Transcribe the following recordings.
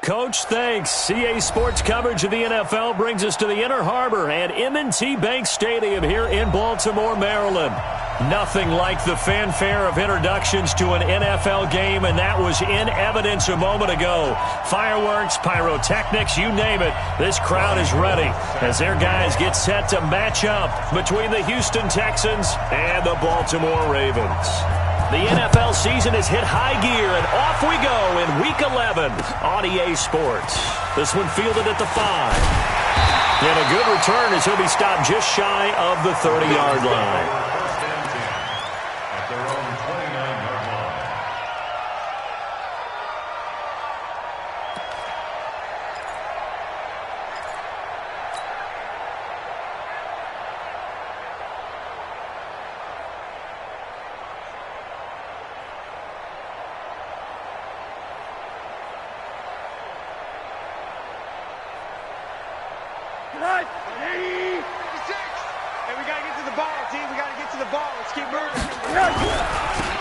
Coach, thanks. CA Sports coverage of the NFL brings us to the Inner Harbor and M&T Bank Stadium here in Baltimore, Maryland. Nothing like the fanfare of introductions to an NFL game, and that was in evidence a moment ago. Fireworks, pyrotechnics, you name it. This crowd is ready as their guys get set to match up between the Houston Texans and the Baltimore Ravens. The NFL season has hit high gear, and off we go in Week 11 on EA Sports. This one fielded at the 5. And a good return as he'll be stopped just shy of the 30-yard line.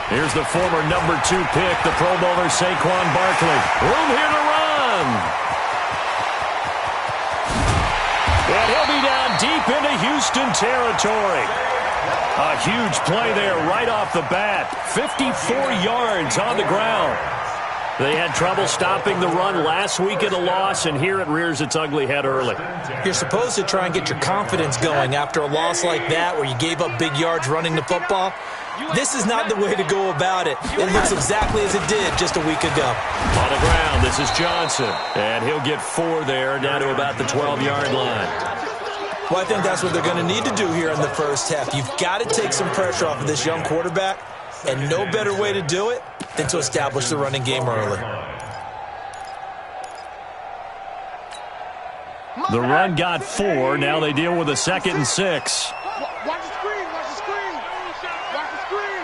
Here's the former number 2 pick, the Pro Bowler Saquon Barkley. Room here to run. And he'll be down deep into Houston territory. A huge play there right off the bat. 54 yards on the ground. They had trouble stopping the run last week at a loss, and here it rears its ugly head early. You're supposed to try and get your confidence going after a loss like that where you gave up big yards running the football. This is not the way to go about it. It looks exactly as it did just a week ago. On the ground, this is Johnson, and he'll get 4 there, down to about the 12-yard line. Well, I think that's what they're going to need to do here in the first half. You've got to take some pressure off of this young quarterback, and no better way to do it than to establish the running game early. The run got 4. Now they deal with a 2nd and 6. Watch the screen. Watch the screen. Watch the screen.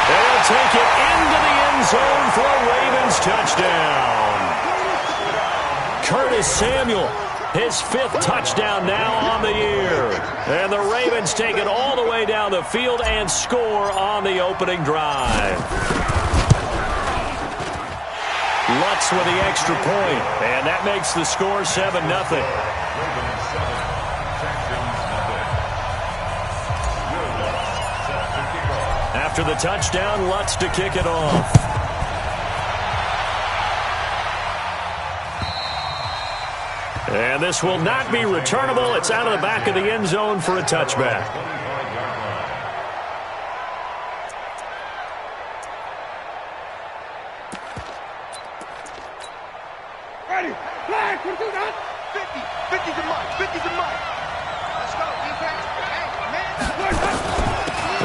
They'll take it into the end zone for a Ravens touchdown. Curtis Samuel, his 5th touchdown now on the year. And the Ravens take it all the way down the field and score on the opening drive. Lutz with the extra point, and that makes the score 7-0. After the touchdown, Lutz to kick it off. And this will not be returnable. It's out of the back of the end zone for a touchback. Ready. Flag. What do that? 50. 50's a mark. 50's a mark. Let's go, defense. Hey, man.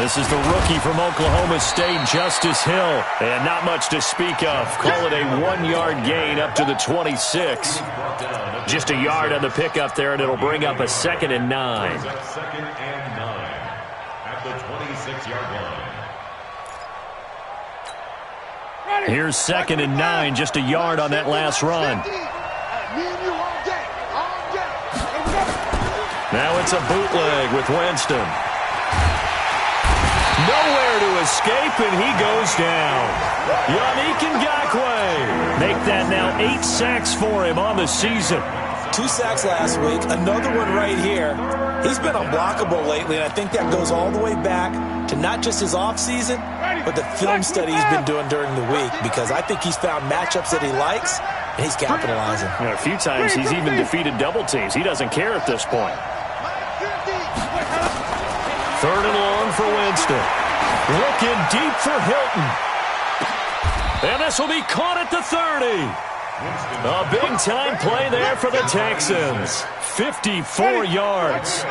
This is the rookie from Oklahoma State, Justice Hill. And not much to speak of. Call it a 1-yard gain up to the 26. Just a yard on the pickup there, and it'll bring up a 2nd and 9. 2nd and 9 at the 26-yard line. Here's 2nd and 9, just a yard on that last run. Now it's a bootleg with Winston. Nowhere to escape, and he goes down. Yannick Ngakoue. Make that now 8 sacks for him on the season. 2 sacks last week, another one right here. He's been unblockable lately, and I think that goes all the way back to not just his offseason, but the film study he's been doing during the week, because I think he's found matchups that he likes, and he's capitalizing. You know, a few times he's even defeated double teams. He doesn't care at this point. 3rd and long for Winston. Looking deep for Hilton. And this will be caught at the 30. A big-time play there for the Texans. 54 yards.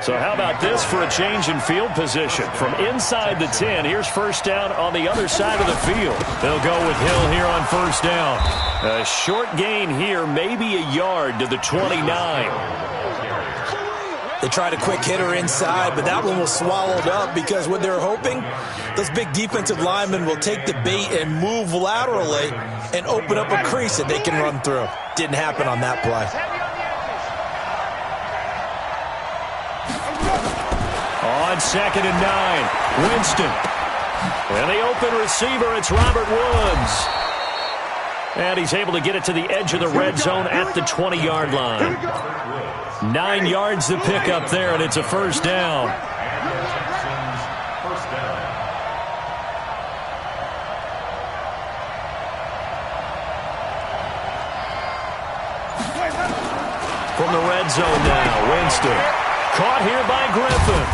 So how about this for a change in field position? From inside the 10, here's first down on the other side of the field. They'll go with Hill here on first down. A short gain here, maybe a yard to the 29. They tried a quick hitter inside, but that one was swallowed up because what they're hoping, those big defensive linemen will take the bait and move laterally and open up a crease that they can run through. Didn't happen on that play. On on 2nd and 9. Winston. And the open receiver, it's Robert Woods. And he's able to get it to the edge of the red zone at the 20-yard line. 9 yards to pick up there, and it's a first down. From the red zone now, Winston. Caught here by Griffin.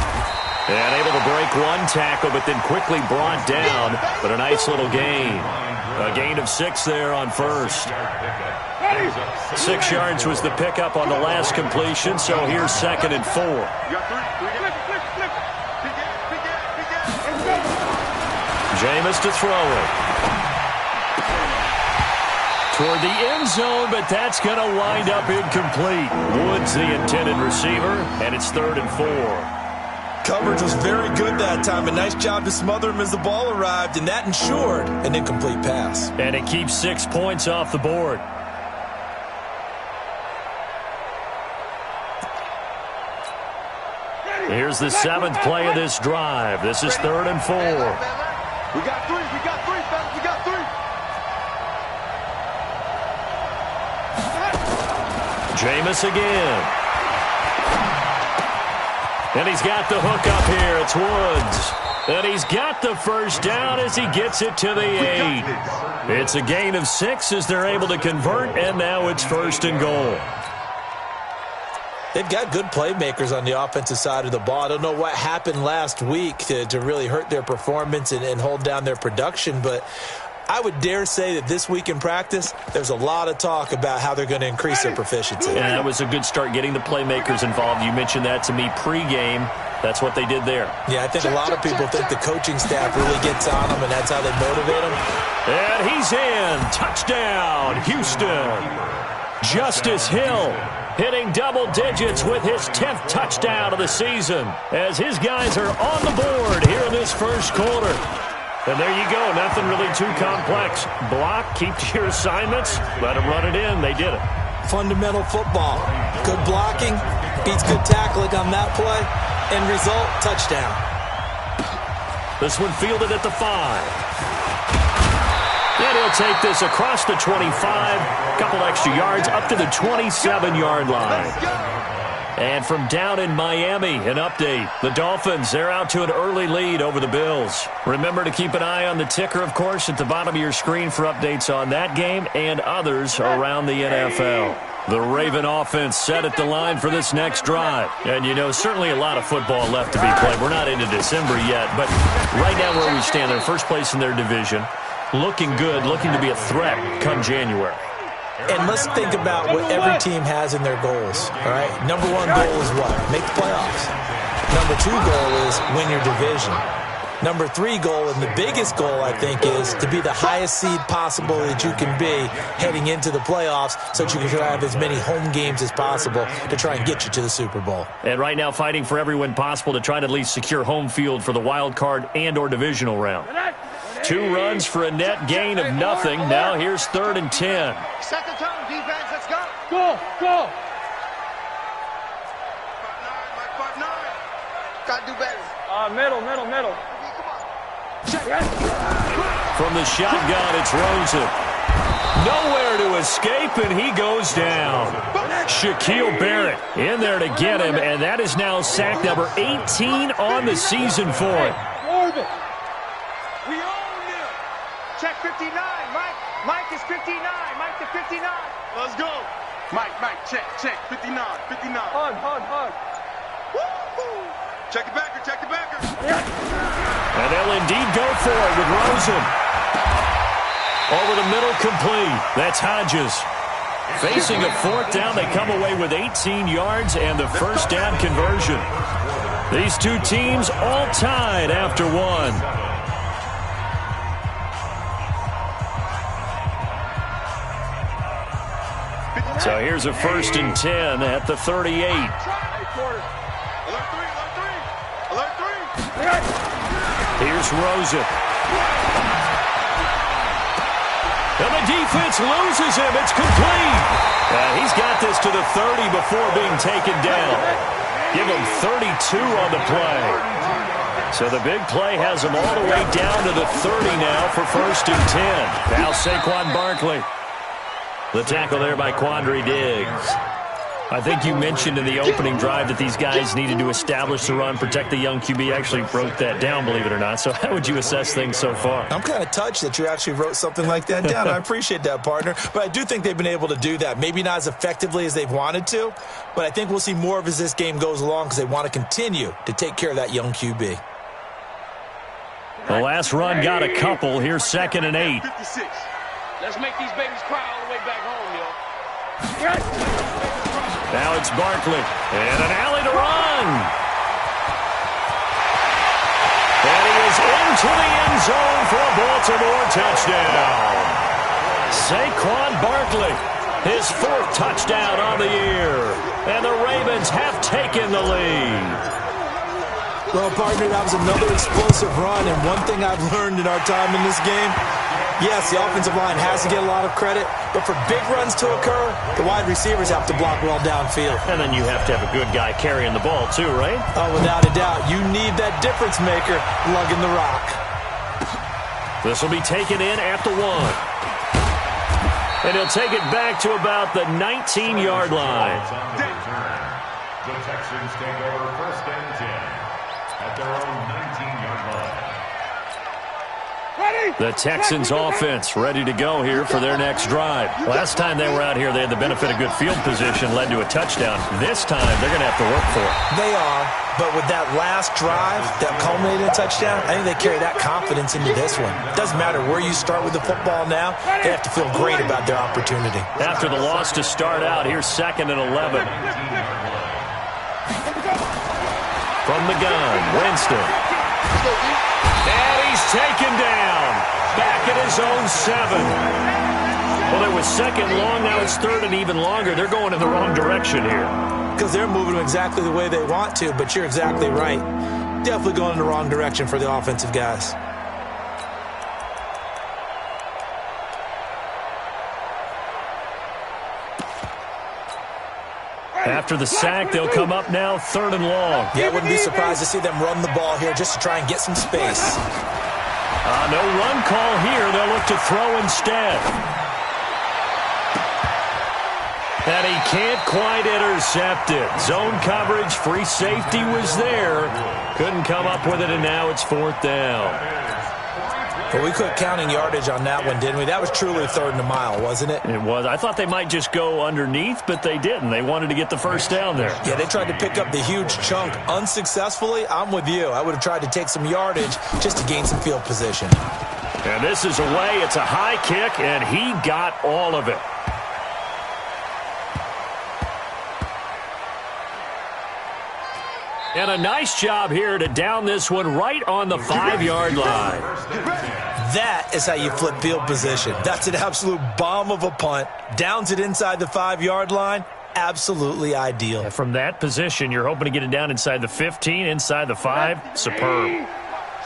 And able to break one tackle, but then quickly brought down. But a nice little gain. A gain of 6 there on first. 6 yards was the pickup on the last completion, so here's 2nd and 4. Jameis to throw it. Toward the end zone, but that's going to wind up incomplete. Woods the intended receiver, and it's 3rd and 4. Coverage was very good that time. A nice job to smother him as the ball arrived, and that ensured an incomplete pass. And it keeps 6 points off the board. Here's the 7th play of this drive. This is 3rd and 4. We got 3, fellas. We got 3. Jameis again. And he's got the hook up here. It's Woods. And he's got the first down as he gets it to the 8. It's a gain of 6 as they're able to convert, and now it's 1st and goal. They've got good playmakers on the offensive side of the ball. I don't know what happened last week to really hurt their performance and hold down their production, but I would dare say that this week in practice, there's a lot of talk about how they're going to increase their proficiency. And that was a good start getting the playmakers involved. You mentioned that to me pregame. That's what they did there. Yeah, I think a lot of people think the coaching staff really gets on them, and that's how they motivate them. And he's in. Touchdown, Houston. Justice Hill hitting double digits with his 10th touchdown of the season as his guys are on the board here in this first quarter. And there you go. Nothing really too complex. Block, keep to your assignments, let them run it in. They did it. Fundamental football. Good blocking, beats good tackling on that play. End result, touchdown. This one fielded at the 5. And he'll take this across the 25. Couple extra yards up to the 27-yard line. And from down in Miami, an update. The Dolphins, they're out to an early lead over the Bills. Remember to keep an eye on the ticker, of course, at the bottom of your screen for updates on that game and others around the NFL. The Raven offense set at the line for this next drive. And, you know, certainly a lot of football left to be played. We're not into December yet, but right now where we stand, they're first place in their division. Looking good, looking to be a threat come January. And let's think about what every team has in their goals, all right? Number 1 goal is what? Make the playoffs. Number 2 goal is win your division. Number 3 goal, and the biggest goal, I think, is to be the highest seed possible that you can be heading into the playoffs so that you can have as many home games as possible to try and get you to the Super Bowl. And right now fighting for every win possible to try to at least secure home field for the wild card and or divisional round. 2 runs for a net gain of nothing. Now here's 3rd and 10. Set the tone, defense. Let's go. Go. 5-9, Mike, 5-9. Gotta do better. Middle. Come on. Check. From the shotgun, it's Rosen. Nowhere to escape, and he goes down. Shaquille Barrett in there to get him, and that is now sack number 18 on the season for him. We own him. Check 59, Mike. Mike is 59. Mike to 59. Let's go. Mike, check. 59. Hug. Woo-hoo. Check the backer. And they'll indeed go for it with Rosen. Over the middle, complete. That's Hodges. Facing a 4th down, they come away with 18 yards and the first down conversion. These 2 teams all tied after 1. So here's a 1st and 10 at the 38. Alert 3. Here's Rosen. And the defense loses him. It's complete. He's got this to the 30 before being taken down. Give him 32 on the play. So the big play has them all the way down to the 30 now for 1st and 10. Now Saquon Barkley. The tackle there by Quandre Diggs. I think you mentioned in the opening drive that these guys needed to establish the run, protect the young QB. Actually wrote that down, believe it or not. So how would you assess things so far? I'm kind of touched that you actually wrote something like that down. I appreciate that, partner. But I do think they've been able to do that. Maybe not as effectively as they've wanted to, but I think we'll see more of as this game goes along because they want to continue to take care of that young QB. The last run got a couple. Here's 2nd and 8. 56. Let's make these babies cry all the way back home, yo. Now it's Barkley. And an alley to run. And he is into the end zone for a Baltimore touchdown. Saquon Barkley, his 4th touchdown on the year. And the Ravens have taken the lead. Well, partner, that was another explosive run. And one thing I've learned in our time in this game, yes, the offensive line has to get a lot of credit, but for big runs to occur, the wide receivers have to block well downfield. And then you have to have a good guy carrying the ball too, right? Oh, without a doubt. You need that difference maker lugging the rock. This will be taken in at the 1. And he'll take it back to about the 19-yard line. The Texans take over 1st and 10 at their own 19-yard line. The Texans offense ready to go here for their next drive. Last time they were out here, they had the benefit of good field position, led to a touchdown. This time, they're going to have to work for it. They are, but with that last drive that culminated in a touchdown, I think they carry that confidence into this one. Doesn't matter where you start with the football now, they have to feel great about their opportunity. After the loss to start out, here's 2nd and 11. From the gun, Winston. And he's taken down. Back at his own 7. Well, it was 2nd long. Now it's 3rd and even longer. They're going in the wrong direction here. Because they're moving them exactly the way they want to, but you're exactly right. Definitely going in the wrong direction for the offensive guys. After the sack, they'll come up now 3rd and long. Yeah, I wouldn't be surprised to see them run the ball here just to try and get some space. No run call here. They'll look to throw instead. And he can't quite intercept it. Zone coverage, free safety was there. Couldn't come up with it, and now it's 4th down. But we quit counting yardage on that one, didn't we? That was truly 3rd and a mile, wasn't it? It was. I thought they might just go underneath, but they didn't. They wanted to get the 1st down there. Yeah, they tried to pick up the huge chunk unsuccessfully. I'm with you. I would have tried to take some yardage just to gain some field position. And this is away. It's a high kick, and he got all of it. And a nice job here to down this one right on the 5-yard line. That is how you flip field position. That's an absolute bomb of a punt. Downs it inside the 5-yard line. Absolutely ideal. And from that position, you're hoping to get it down inside the 15, inside the 5. Superb.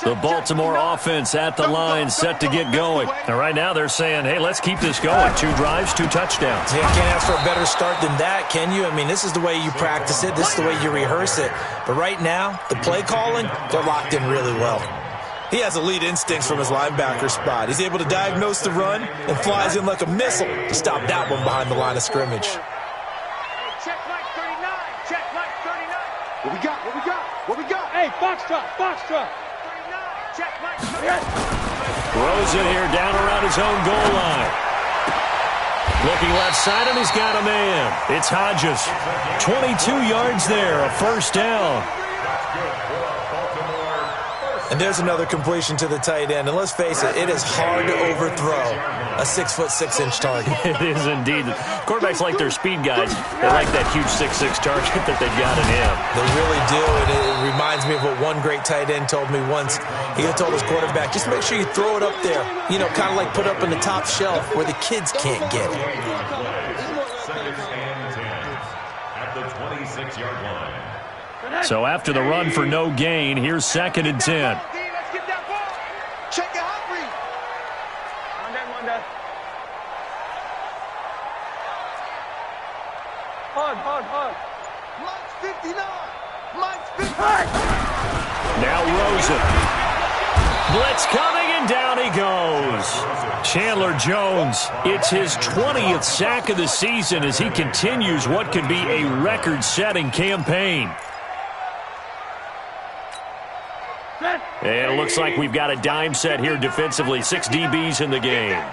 The Baltimore offense at the line, set to get going. And right now they're saying, hey, let's keep this going. 2 drives, 2 touchdowns. Yeah, can't ask for a better start than that, can you? I mean, this is the way you practice it. This is the way you rehearse it. But right now, the play calling, they're locked in really well. He has elite instincts from his linebacker spot. He's able to diagnose the run and flies in like a missile to stop that one behind the line of scrimmage. Check Mike 39. Check Mike 39. What we got? What we got? What we got? Hey, Foxtrot. Foxtrot. 39. Check Mike 39. Throws it here down around his own goal line. Looking left side, and he's got a man. It's Hodges. 22 yards there, a 1st down. And there's another completion to the tight end. And let's face it, it is hard to overthrow a 6'6" target. It is indeed. Quarterbacks like their speed guys. They like that huge 6'6" target that they've got in him. They really do. And it reminds me of what one great tight end told me once. He told his quarterback, just make sure you throw it up there. You know, kind of like put up in the top shelf where the kids can't get it. 2nd and 10 at the 26-yard line. So after the run for no gain, here's 2nd and 10. Let's get that ball. Check it out, Reed. Hard. Mike's 59. Now Rosen. Blitz coming, and down he goes. Chandler Jones, it's his 20th sack of the season as he continues what could be a record-setting campaign. And it looks like we've got a dime set here defensively. 6 DBs in the game.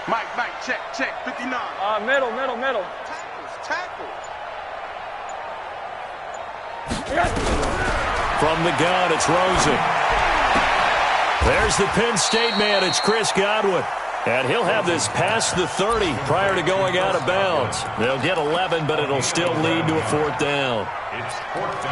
Mike, check, 59. Middle. Tackles. From the gun, it's Rosen. There's the Penn State man. It's Chris Godwin. And he'll have this past the 30 prior to going out of bounds. They'll get 11, but it'll still lead to a 4th down.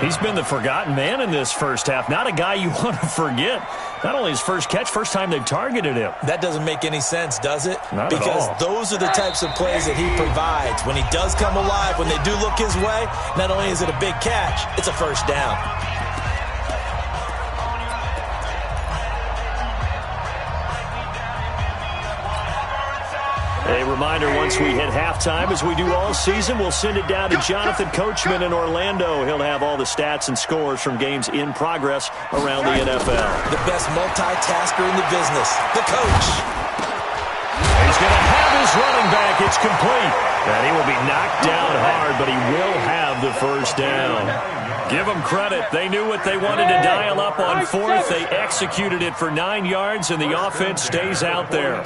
He's been the forgotten man in this first half. Not a guy you want to forget. Not only his first catch, first time they've targeted him. That doesn't make any sense, does it? Not because at all. Those are the types of plays that he provides. When he does come alive, when they do look his way, not only is it a big catch, it's a first down. A reminder, once we hit halftime, as we do all season, we'll send it down to Jonathan Coachman in Orlando. He'll have all the stats and scores from games in progress around the NFL. The best multitasker in the business, the coach. He's going to have his running back. It's complete. And he will be knocked down hard, but he will have the first down. Give them credit. They knew what they wanted to dial up on 4th. They executed it for 9 yards, and the offense stays out there.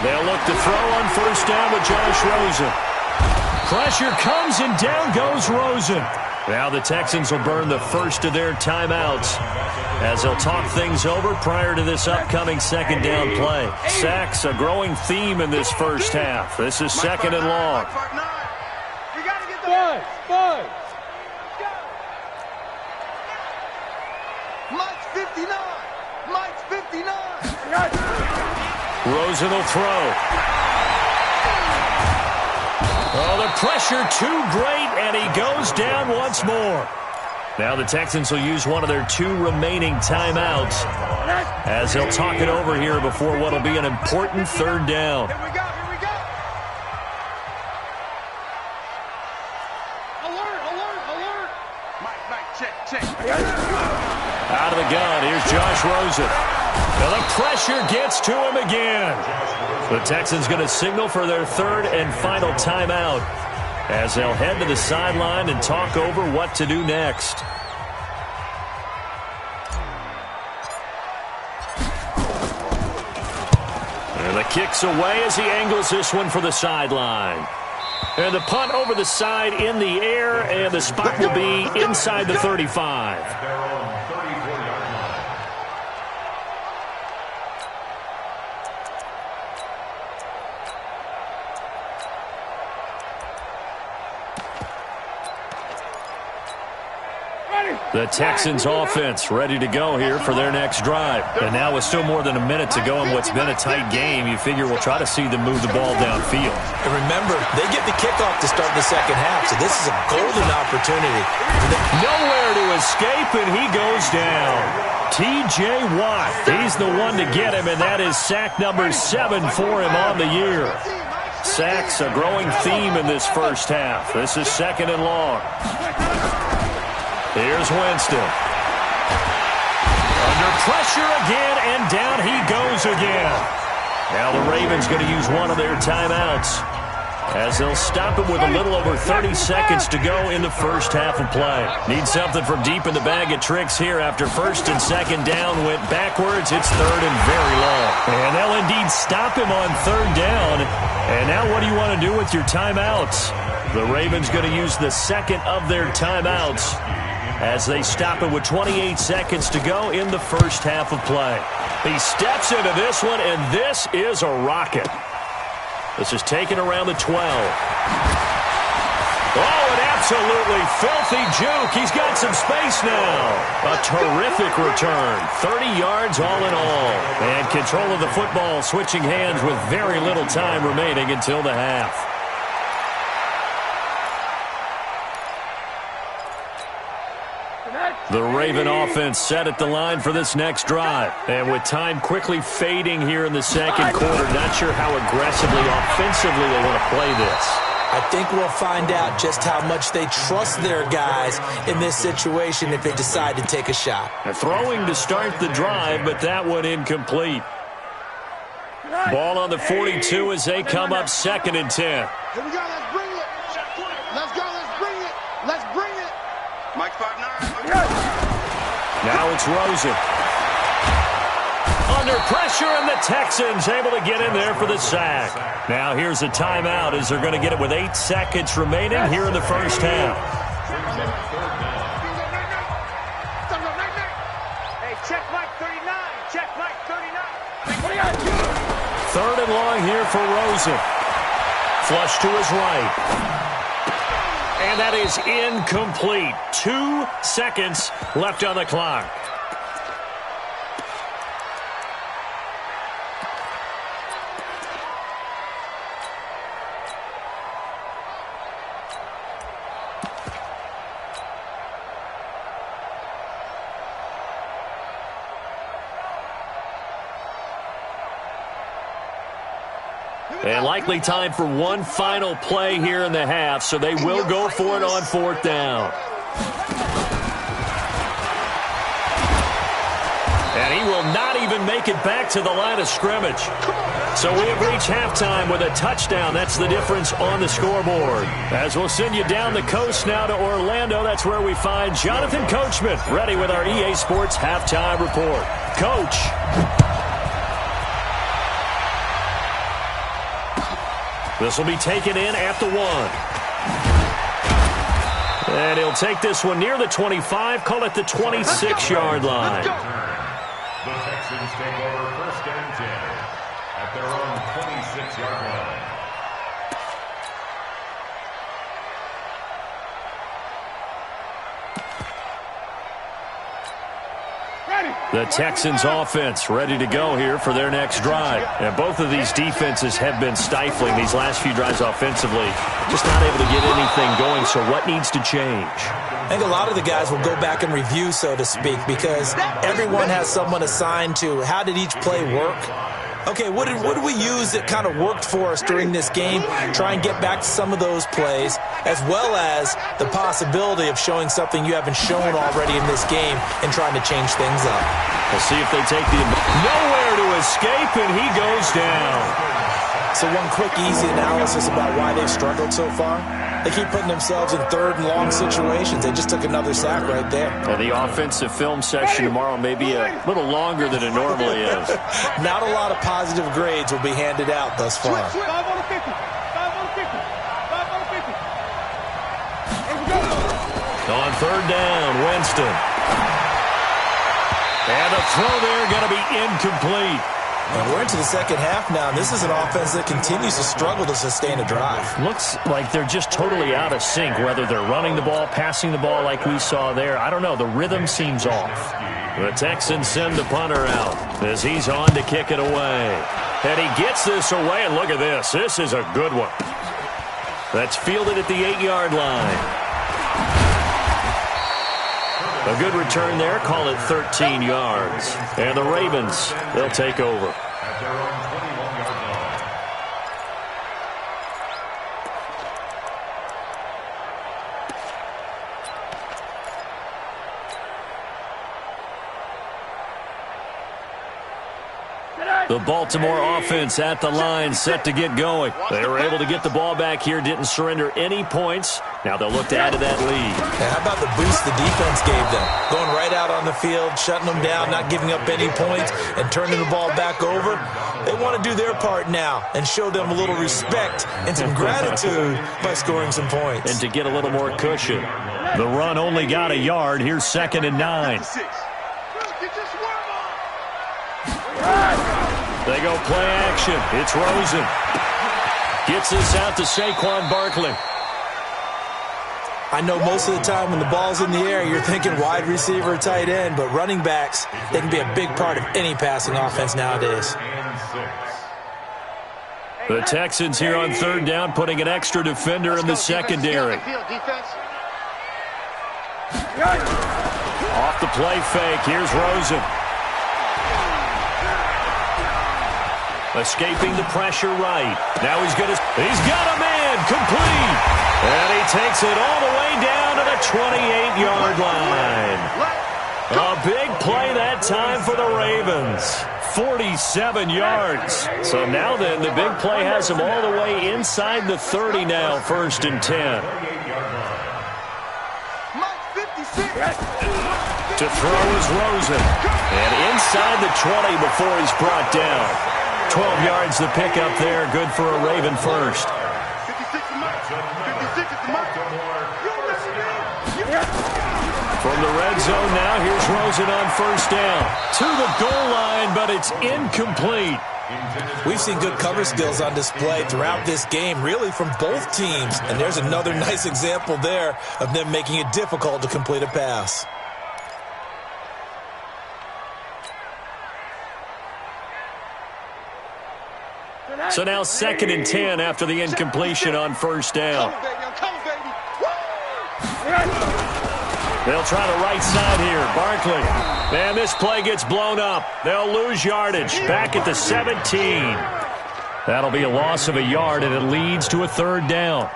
They'll look to throw on 1st down with Josh Rosen. Pressure comes, and down goes Rosen. Now the Texans will burn the first of their timeouts as they'll talk things over prior to this upcoming 2nd down play. Sacks, a growing theme in this first half. This is 2nd and long. We got to get the Five. Mike's 59. Rosen will throw. Oh, the pressure too great, and he goes down once more. Now the Texans will use one of their 2 remaining timeouts as they'll talk it over here before what will be an important 3rd down. Here we go. Alert. Mike, check. Out of the gun, here's Josh Rosen. Now the pressure gets to him again. The Texans going to signal for their 3rd and final timeout as they'll head to the sideline and talk over what to do next. And the kick's away as he angles this one for the sideline. And the punt over the side in the air, and the spot will be inside the 35. The Texans offense ready to go here for their next drive. And now with still more than a minute to go in what's been a tight game, you figure we'll try to see them move the ball downfield. And remember, they get the kickoff to start the 2nd half, so this is a golden opportunity. Nowhere to escape, and he goes down. T.J. Watt, he's the one to get him, and that is sack number 7 for him on the year. Sacks, a growing theme in this first half. This is 2nd and long. Here's Winston. Under pressure again, and down he goes again. Now the Ravens going to use one of their timeouts as they'll stop it with a little over 30 seconds to go in the first half of play. Need something from deep in the bag of tricks here after 1st and 2nd down went backwards. It's 3rd and very long. And they'll indeed stop him on 3rd down. And now what do you want to do with your timeouts? The Ravens going to use the 2nd of their timeouts as they stop it with 28 seconds to go in the first half of play. He steps into this one, and this is a rocket. This is taken around the 12. Oh, an absolutely filthy juke. He's got some space now. A terrific return. 30 yards all in all. And control of the football switching hands with very little time remaining until the half. The Raven offense set at the line for this next drive. And with time quickly fading here in the second quarter, not sure how aggressively, offensively they want to play this. I think we'll find out just how much they trust their guys in this situation if they decide to take a shot. Throwing to start the drive, but that one incomplete. Ball on the 42 as they come up 2nd and 10. Here we go, let's bring it. Let's go, let's bring it. Let's bring it. Mike 5'9". Now it's Rosen. Under pressure, and the Texans able to get in there for the sack. Now here's a timeout as they're going to get it with 8 seconds remaining here in the first half. Hey, check Mike 39. Check Mike 39. 3rd and long here for Rosen. Flush to his right. And that is incomplete. 2 seconds left on the clock. And likely time for one final play here in the half, so they will go for it on 4th down. And he will not even make it back to the line of scrimmage. So we have reached halftime with a touchdown. That's the difference on the scoreboard. As we'll send you down the coast now to Orlando, that's where we find Jonathan Coachman, ready with our EA Sports Halftime Report. Coach. This will be taken in at the 1. And he'll take this one near the 25, call it the 26-yard line. The Texans take over 1st and 10 at their own 26-yard line. The Texans offense ready to go here for their next drive. And both of these defenses have been stifling these last few drives offensively. Just not able to get anything going, so what needs to change? I think a lot of the guys will go back and review, so to speak, because everyone has someone assigned to how did each play work. Okay, what did we use that kind of worked for us during this game? Try and get back to some of those plays, as well as the possibility of showing something you haven't shown already in this game and trying to change things up. We'll see if they take the... Nowhere to escape, and he goes down. So one quick, easy analysis about why they've struggled so far. They keep putting themselves in 3rd and long situations. They just took another sack right there. And the offensive film session tomorrow may be a little longer than it normally is. Not a lot of positive grades will be handed out thus far. 5 on the 50. 5 on the 50. 5 on the 50. On 3rd down, Winston. And the throw there going to be incomplete. And we're into the second half now. This is an offense that continues to struggle to sustain a drive. Looks like they're just totally out of sync, whether they're running the ball, passing the ball like we saw there. I don't know. The rhythm seems off. The Texans send the punter out as he's on to kick it away. And he gets this away, and look at this. This is a good one. That's fielded at the 8-yard line. A good return there. Call it 13 yards. And the Ravens, they'll take over. At their own 21-yard line. The Baltimore offense at the line, set to get going. They were able to get the ball back here, didn't surrender any points. Now they'll look to add to that lead. And how about the boost the defense gave them? Going right out on the field, shutting them down, not giving up any points, and turning the ball back over. They want to do their part now and show them a little respect and some gratitude by scoring some points. And to get a little more cushion. The run only got a yard. Here's 2nd and 9. They go play action. It's Rosen. Gets this out to Saquon Barkley. I know most of the time when the ball's in the air, you're thinking wide receiver, tight end, but running backs, they can be a big part of any passing offense nowadays. The Texans here on 3rd down, putting an extra defender in the secondary. Off the play fake, here's Rosen. Escaping the pressure right. Now he's got a man, complete. And he takes it all the way down to the 28-yard line. A big play that time for the Ravens. 47 yards. So now then, the big play has him all the way inside the 30 now, 1st and 10. To throw is Rosen. And inside the 20 before he's brought down. 12 yards the pickup there. Good for a Raven first. From the red zone now, here's Rosen on 1st down. To the goal line, but it's incomplete. We've seen good cover skills on display throughout this game, really from both teams. And there's another nice example there of them making it difficult to complete a pass. So now 2nd and 10 after the incompletion on 1st down. They'll try the right side here. Barkley. And this play gets blown up. They'll lose yardage. Back at the 17. That'll be a loss of a yard, and it leads to a 3rd down.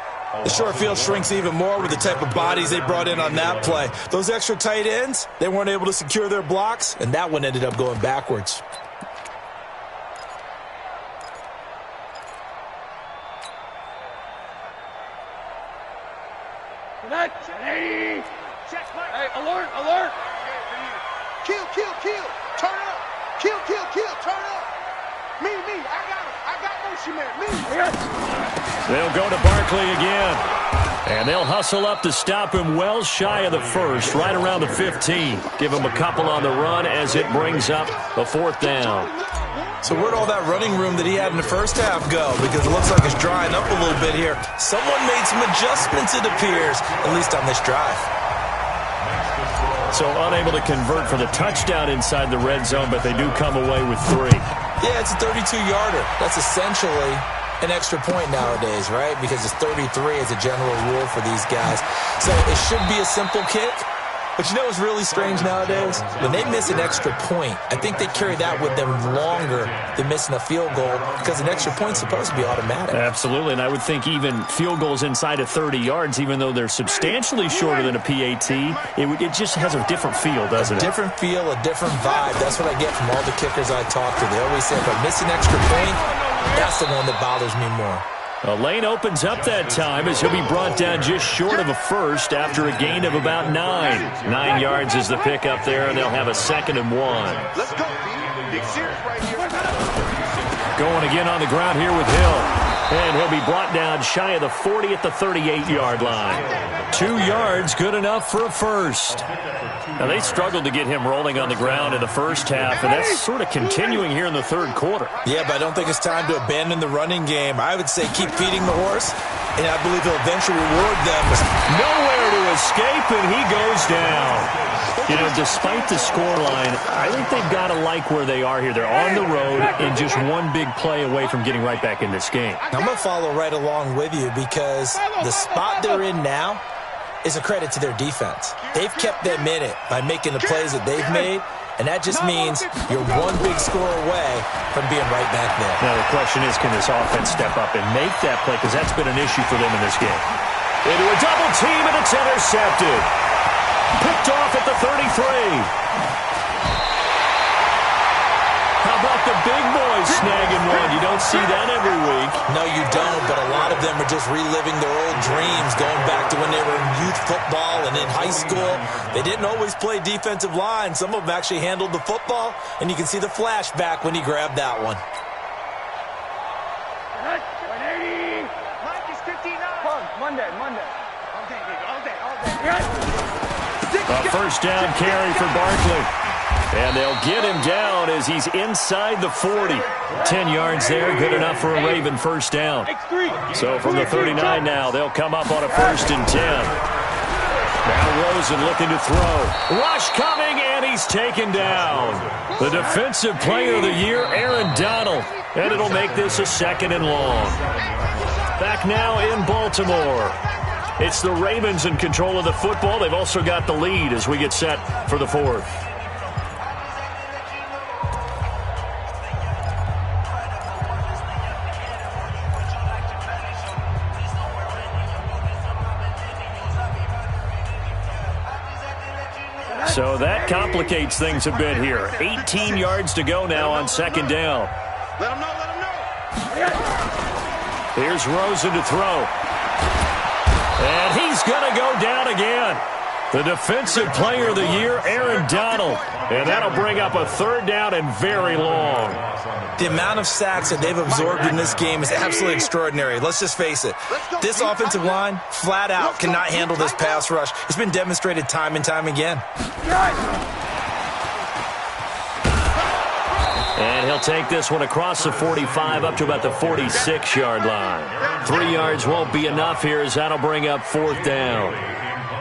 The short field shrinks even more with the type of bodies they brought in on that play. Those extra tight ends, they weren't able to secure their blocks, and that one ended up going backwards. Hey, alert, alert. Kill, turn up. Kill, turn up. Me, I got motion man, me. They'll go to Barkley again. And they'll hustle up to stop him well shy of the 1st, right around the 15. Give him a couple on the run as it brings up the 4th down. So where'd all that running room that he had in the first half go? Because it looks like it's drying up a little bit here. Someone made some adjustments, it appears, at least on this drive. So unable to convert for the touchdown inside the red zone, but they do come away with 3. Yeah, it's a 32-yarder. That's essentially an extra point nowadays, right? Because it's 33 as a general rule for these guys. So it should be a simple kick. But you know what's really strange nowadays? When they miss an extra point, I think they carry that with them longer than missing a field goal because an extra point's supposed to be automatic. Absolutely, and I would think even field goals inside of 30 yards, even though they're substantially shorter than a PAT, it just has a different feel, doesn't it? A different feel, a different vibe. That's what I get from all the kickers I talk to. They always say if I miss an extra point, that's the one that bothers me more. A lane opens up that time as he'll be brought down just short of a 1st after a gain of about 9. 9 yards is the pickup there, and they'll have a 2nd and 1. Let's go, Big serious right here. Going again on the ground here with Hill. And he'll be brought down shy of the 40 at the 38-yard line. 2 yards, good enough for a 1st. Now, they struggled to get him rolling on the ground in the first half, and that's sort of continuing here in the 3rd quarter. Yeah, but I don't think it's time to abandon the running game. I would say keep feeding the horse, and I believe he'll eventually reward them. Nowhere to escape, and he goes down. You know, despite the scoreline, I think they've got to like where they are here. They're on the road and just one big play away from getting right back in this game. I'm going to follow right along with you because the spot they're in now is a credit to their defense. They've kept them in it by making the plays that they've made, and that just means you're one big score away from being right back there. Now, the question is, can this offense step up and make that play? Because that's been an issue for them in this game. Into a double team, and it's intercepted. Picked off at the 33. How about the big boys snagging one? You don't see that every week. No, you don't, but a lot of them are just reliving their old dreams, going back to when they were in youth football and in high school. They didn't always play defensive line. Some of them actually handled the football, and you can see the flashback when he grabbed that one. Mike is 59. Monday. All day. A 1st down carry for Barkley. And they'll get him down as he's inside the 40. 10 yards there, good enough for a Raven 1st down. So from the 39 now, they'll come up on a 1st and 10. Now Rosen looking to throw. Rush coming, and he's taken down. The defensive player of the year, Aaron Donald. And it'll make this a 2nd and long. Back now in Baltimore. It's the Ravens in control of the football. They've also got the lead as we get set for the fourth. So that complicates things a bit here. 18 yards to go now on second down. Let him know, let him know. Here's Rosen to throw. And he's going to go down again. The defensive player of the year, Aaron Donald. And that'll bring up a third down and very long. The amount of sacks that they've absorbed in this game is absolutely extraordinary. Let's just face it. This offensive line, flat out, cannot handle this pass rush. It's been demonstrated time and time again. And he'll take this one across the 45 up to about the 46-yard line. 3 yards won't be enough here as that'll bring up fourth down.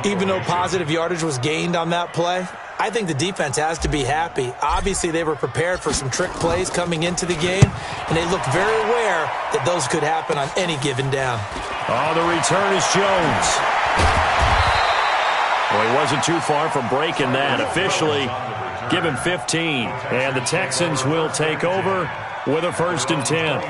Even though positive yardage was gained on that play, I think the defense has to be happy. Obviously, they were prepared for some trick plays coming into the game, and they looked very aware that those could happen on any given down. Oh, the return is Jones. Well, he wasn't too far from breaking that. Officially, give him 15. And the Texans will take over with a 1st and 10.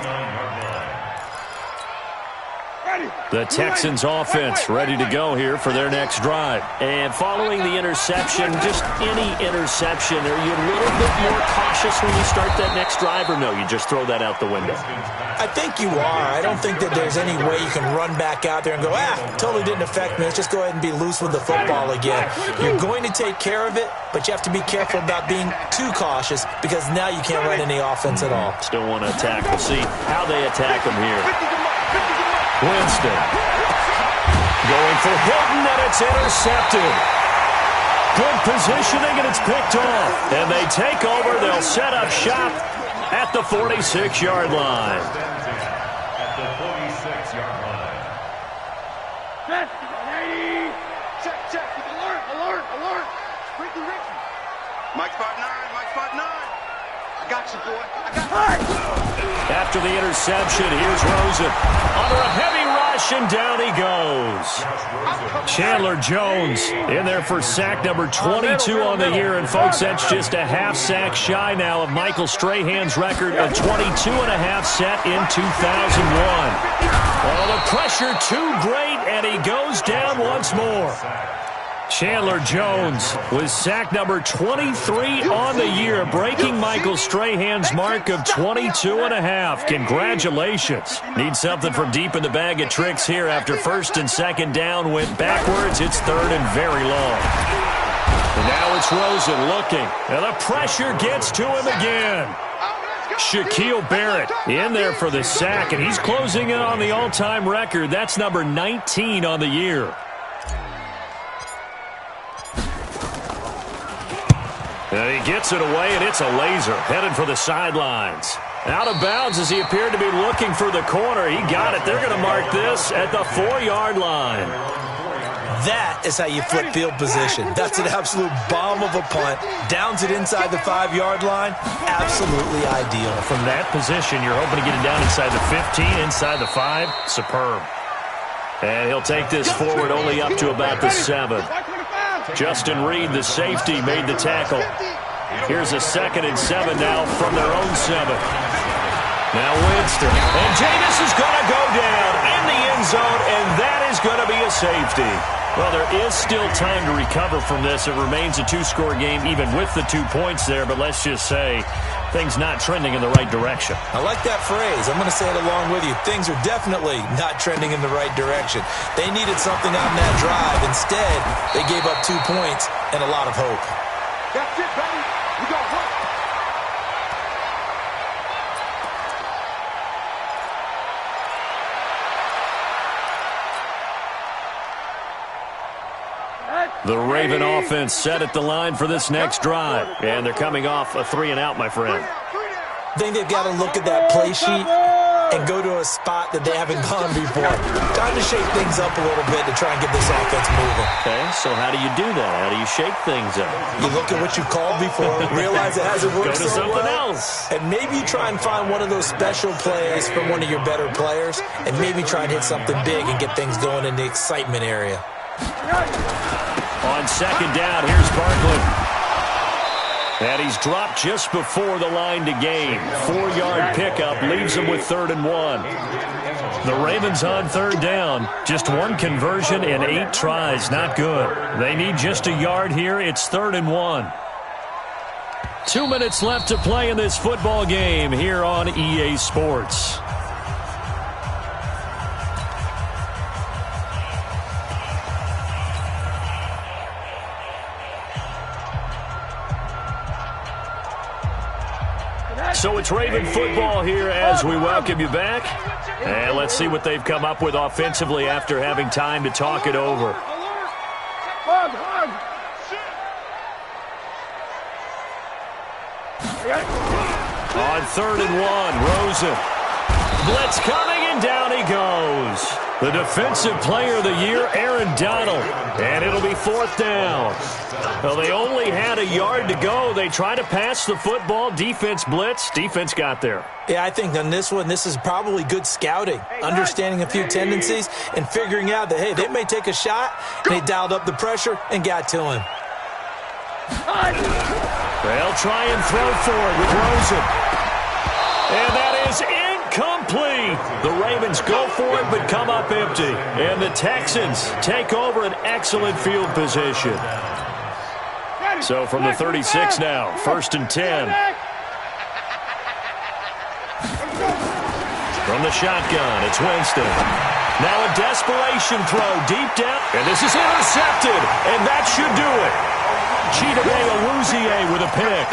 The Texans offense ready to go here for their next drive. And following the interception, just any interception, are you a little bit more cautious when you start that next drive, or no, you just throw that out the window? I think you are. I don't think that there's any way you can run back out there and go, totally didn't affect me. Let's just go ahead and be loose with the football again. You're going to take care of it, but you have to be careful about being too cautious because now you can't run any offense at all. Still want to attack. We'll see how they attack them here. Winston going for Hilton, and it's intercepted. Good positioning, and it's picked off. And they take over. They'll set up shop at the 46-yard line. At the 46-yard line. Check. Alert. Ricky. Mike spot 9. I got you, boy. After the interception, here's Rosen. Under a heavy rush, and down he goes. Chandler Jones in there for sack number 22 on the year. And, folks, that's just a half sack shy now of Michael Strahan's record of 22.5 set in 2001. Oh, the pressure too great, and he goes down once more. Chandler Jones with sack number 23 on the year, breaking Michael Strahan's mark of 22.5. Congratulations. Need something from deep in the bag of tricks here after 1st and 2nd down went backwards. It's 3rd and very long. And now it's Rosen looking, and the pressure gets to him again. Shaquille Barrett in there for the sack, and he's closing in on the all-time record. That's number 19 on the year. And he gets it away, and it's a laser headed for the sidelines. Out of bounds as he appeared to be looking for the corner. He got it. They're going to mark this at the 4-yard line. That is how you flip field position. That's an absolute bomb of a punt. Downs it inside the 5-yard line. Absolutely ideal. From that position, you're hoping to get it down inside the 15, inside the 5. Superb. And he'll take this forward only up to about the 7. Justin Reed, the safety, made the tackle. Here's a 2nd and 7 now from their own 7. Now Winston. And Jameis is going to go down in the end zone, and that is going to be a safety. Well, there is still time to recover from this. It remains a 2-score game even with the 2 points there, but let's just say things not trending in the right direction. I like that phrase. I'm going to say it along with you. Things are definitely not trending in the right direction. They needed something on that drive. Instead, they gave up 2 points and a lot of hope. That's it, baby. We got work. The Raven offense set at the line for this next drive. And they're coming off a 3-and-out, my friend. I think they've got to look at that play sheet and go to a spot that they haven't gone before. Time to shake things up a little bit to try and get this offense moving. Okay, so how do you do that? How do you shake things up? You look at what you've called before, realize it hasn't worked Go to so something well, else. and maybe you try and find one of those special plays from one of your better players, and maybe try and hit something big and get things going in the excitement area. On second down, here's Barkley. And he's dropped just before the line to gain. 4-yard pickup leaves him with 3rd and 1. The Ravens on 3rd down. Just 1 conversion and 8 tries. Not good. They need just a yard here. It's 3rd and 1. 2 minutes left to play in this football game here on EA Sports. So it's Raven football here as we welcome you back. And let's see what they've come up with offensively after having time to talk it over. On 3rd and 1, Rosen. Blitz coming, and down he goes. The defensive player of the year, Aaron Donald. And it'll be 4th down. Well, they only had a yard to go. They tried to pass the football. Defense blitz. Defense got there. Yeah, I think on this one, this is probably good scouting, understanding a few tendencies, and figuring out that, hey, they may take a shot. And they dialed up the pressure and got to him. They'll try and throw for it with Rosen. And that is incomplete. The Ravens go for it but come up empty. And the Texans take over an excellent field position. So from the 36 now, 1st and 10. From the shotgun, it's Winston. Now a desperation throw deep down. And this is intercepted. And that should do it. Chidobe with a pick.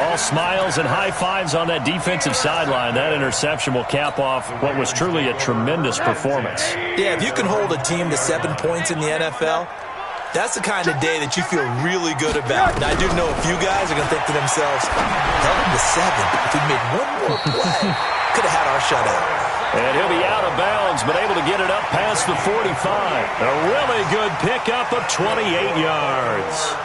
All smiles and high fives on that defensive sideline. That interception will cap off what was truly a tremendous performance. Yeah, if you can hold a team to 7 points in the NFL, that's the kind of day that you feel really good about. And I do know a few guys are going to think to themselves, held him to 7. If we made one more play, could have had our shutout. And he'll be out of bounds, but able to get it up past the 45. A really good pickup of 28 yards.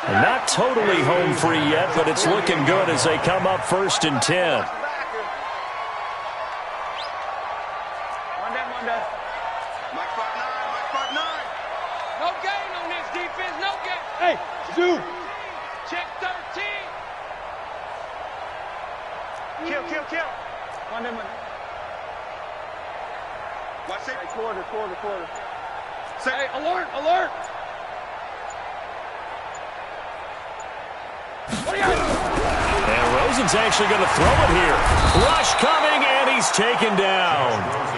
Not totally home free yet, but it's looking good as they come up 1st and 10. No gain on this defense, no gain. Hey, Zoo. Check 13. Kill. One. Watch it. Quarter. Hey, alert. And Rosen's actually going to throw it here. Rush coming, and he's taken down.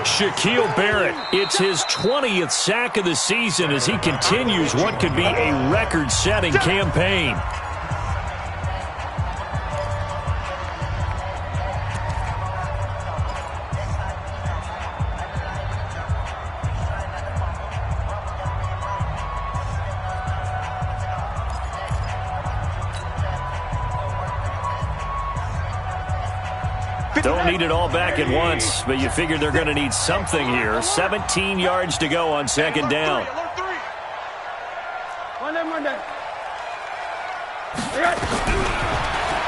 Shaquille Barrett, it's his 20th sack of the season as he continues what could be a record-setting campaign. Don't need it all back at once, but you figure they're going to need something here. 17 yards to go on 2nd down.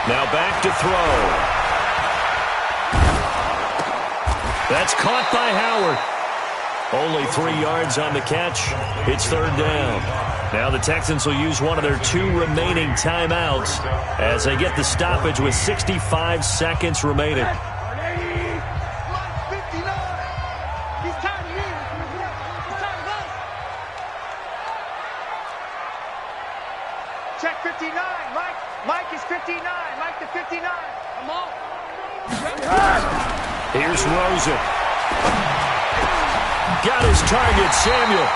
Now back to throw. That's caught by Howard. Only 3 yards on the catch. It's 3rd down. Now the Texans will use one of their 2 remaining timeouts as they get the stoppage with 65 seconds remaining. Check 59. Mike is 59. Mike to 59. Come on. Here's Rosen. Got his target, Samuel.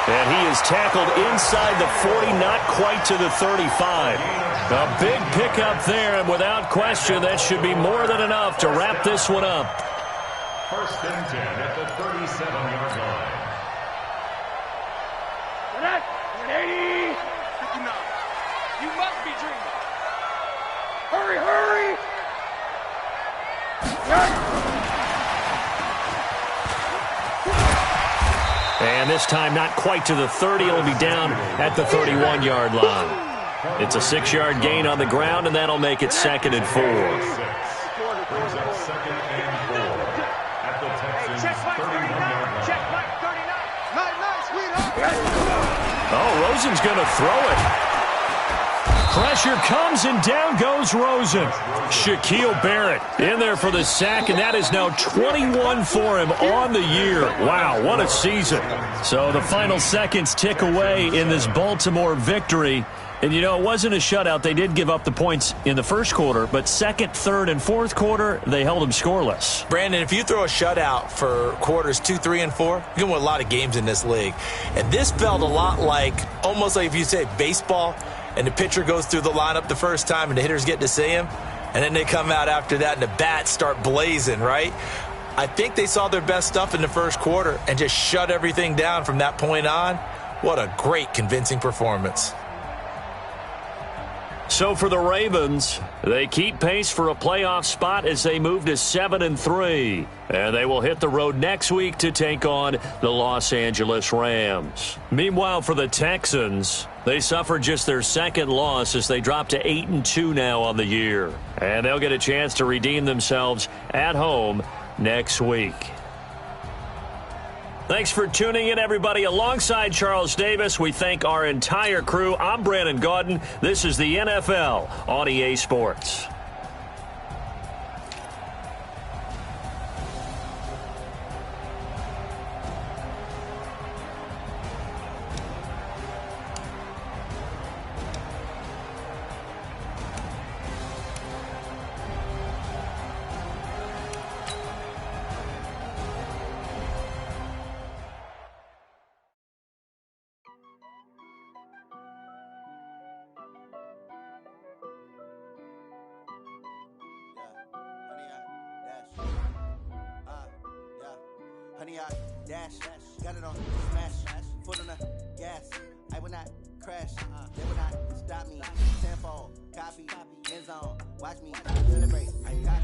And he is tackled inside the 40, not quite to the 35. A big pickup there, and without question, that should be more than enough to wrap this one up. 1st and 10 at the 37-yard line. 80. 59. You must be dreaming. Hurry. And this time not quite to the 30. It'll be down at the 31-yard line. It's a 6-yard gain on the ground, and that'll make it 2nd and 4. Brings up 2nd and 4 at the Texans' 31-yard line. Check Mike 39. Nice, sweetheart. Oh, Rosen's going to throw it. Pressure comes, and down goes Rosen. Shaquille Barrett in there for the sack, and that is now 21 for him on the year. Wow, what a season. So the final seconds tick away in this Baltimore victory. And, you know, it wasn't a shutout. They did give up the points in the first quarter, but second, third, and fourth quarter, they held them scoreless. Brandon, if you throw a shutout for quarters 2, 3, and 4, you can win a lot of games in this league. And this felt a lot like, almost like if you say baseball, and the pitcher goes through the lineup the first time and the hitters get to see him, and then they come out after that and the bats start blazing, right? I think they saw their best stuff in the first quarter and just shut everything down from that point on. What a great, convincing performance. So for the Ravens, they keep pace for a playoff spot as they move to 7-3. And they will hit the road next week to take on the Los Angeles Rams. Meanwhile, for the Texans, they suffered just their second loss as they drop to 8-2 now on the year. And they'll get a chance to redeem themselves at home next week. Thanks for tuning in, everybody. Alongside Charles Davis, we thank our entire crew. I'm Brandon Gaudin. This is the NFL on EA Sports. Honey, I dash, got it on smash, foot on the gas. I will not crash, they will not stop me. Tenfold, copy, end zone, watch me celebrate. I got it.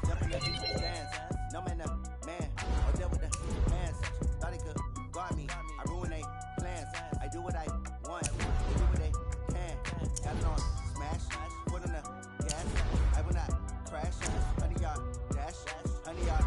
Jump in the stands, no man, man. Or deal with the fans. Thought he could guard me. I ruin they plans. I do what I want. They do what they can. Got it on smash, foot on the gas. I will not crash. Honey, y'all dash, honey, y'all.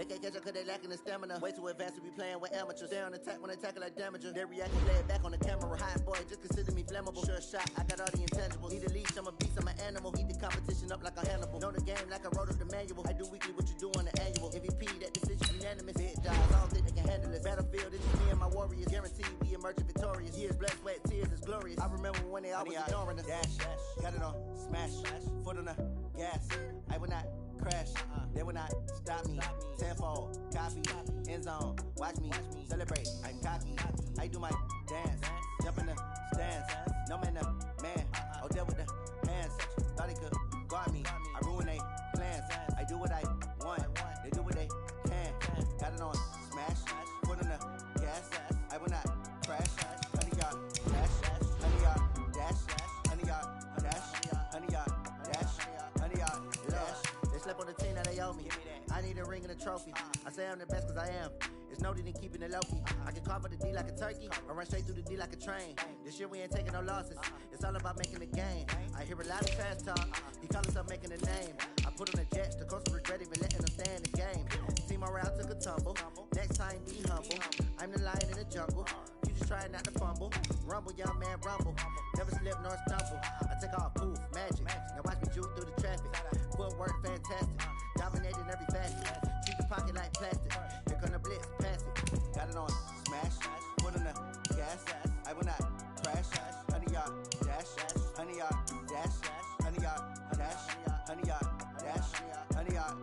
They can't catch up cause they lacking the stamina. Way too advanced to be playing with amateurs. Stay on attack when they tackle like damager. They react and play it back on the camera. Hot boy, just consider me flammable. Sure shot, I got all the intangibles. Need a leash, I'm a beast, I'm an animal. Heat the competition up like a Hannibal. Know the game like I wrote up the manual. I do weekly what you do on the annual. MVP, that decision unanimous. Big jobs, I don't think they can handle it. Battlefield, it's just me and my warriors. Guaranteed we emerging victorious. Years, blood, sweat, tears, it's glorious. I remember when they always ignoring us. Dash, got it on smash, foot on the gas. I will not crash, they will not stop me. Tenfold, copy, end zone, watch me celebrate. I'm cocky, I do my dance, jump in the stands. No man, man, oh deal with the hands. Thought he could guard me. I ruin they plans. I do what I want. They do what they can. Got it on smash, foot on the gas. I will not crash. Honey, y'all dash, honey, y'all dash, honey, y'all dash, honey, y'all dash, honey, y'all dash. Slept on the team that they owe me. I need a ring and a trophy. I say I'm the best cause I am. It's no need in keeping it low-key. I can carve up the D like a turkey or run straight through the D like a train. This year we ain't taking no losses. It's all about making a game. I hear a lot of trash talk. He call himself making a name. I put on the jets. The coach regret even letting them stay in the game. Team around took a tumble. Next time be humble. I'm the lion in the jungle. You just try not to fumble. Rumble, young man, rumble. Never slip nor stumble. I take off, poof, magic. Now watch me juke through the traffic. Footwork fantastic. Dominating every facet. Treat the pocket like plastic. Here come the blitz, pass it. Got it on smash. Foot on the gas. I will not crash. Honey, y'all dash. Honey, y'all dash. Honey, y'all dash. Honey, y'all dash. Honey, y'all